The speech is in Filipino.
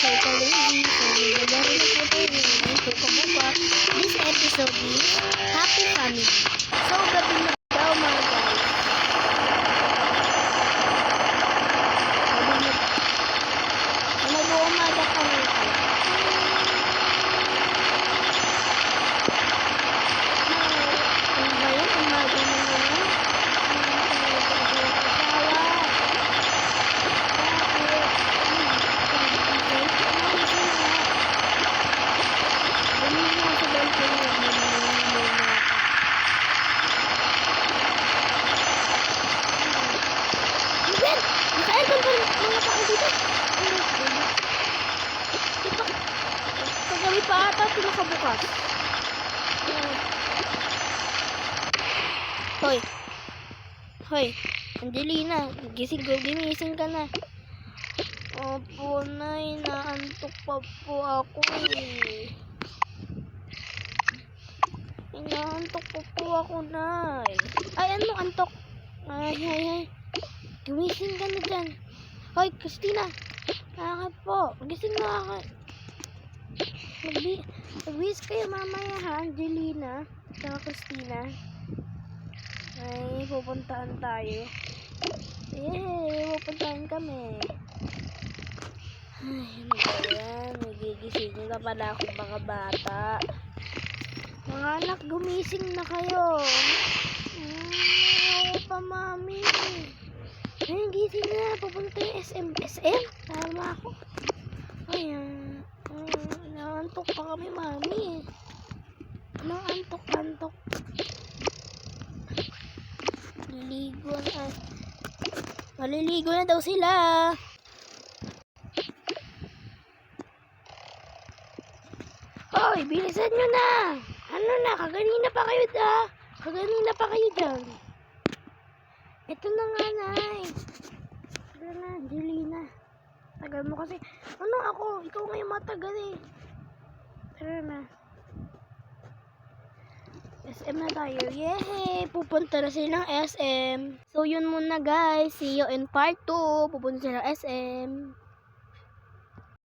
so ka-lazy. So, maglagari na po tayo ng ito kabuka. This episode is Happy Family. So, gabi na daw mga guys. Gabi na. Nag-uumaga pa rin pala. Ano ba yan? Umaga na naman. Kagabi pa ata ito nakabukas. Hoy. Hoy. Angelina. Gimising ka na. Opo, Nay. Naantok pa po ako eh. Inaantok pa po ako, Nay. Ay, ano antok? Ay. Gumising ka na dyan. Hoy, Christina. Nakakit po. Gising na ako. Mag-wish kayo mamaya ha, Angelina. Saka Christina. Ay, pupuntaan tayo. Pupuntaan kami. Ay, ano ba yan? Nagigising na pala akong mga bata. Mga anak, gumising na kayo. Ako pa, mami. Ay, gising na. Pupunta yung SM. Tama ako. Ayan. Naantok pa kami, mami. Naantok. Maliligo na daw sila. Hoy, bilisan nyo na. Ano na, kaganina pa kayo dyan. Ito na nga, Nay. Ito na, Angelina. Tagal mo kasi. Ano ako? Ikaw ngayon matagal eh. Tara na. SM na tayo. Yehey! Pupunta na sila ng SM. So, yun muna guys. See you in part 2. Pupunta sila ng SM.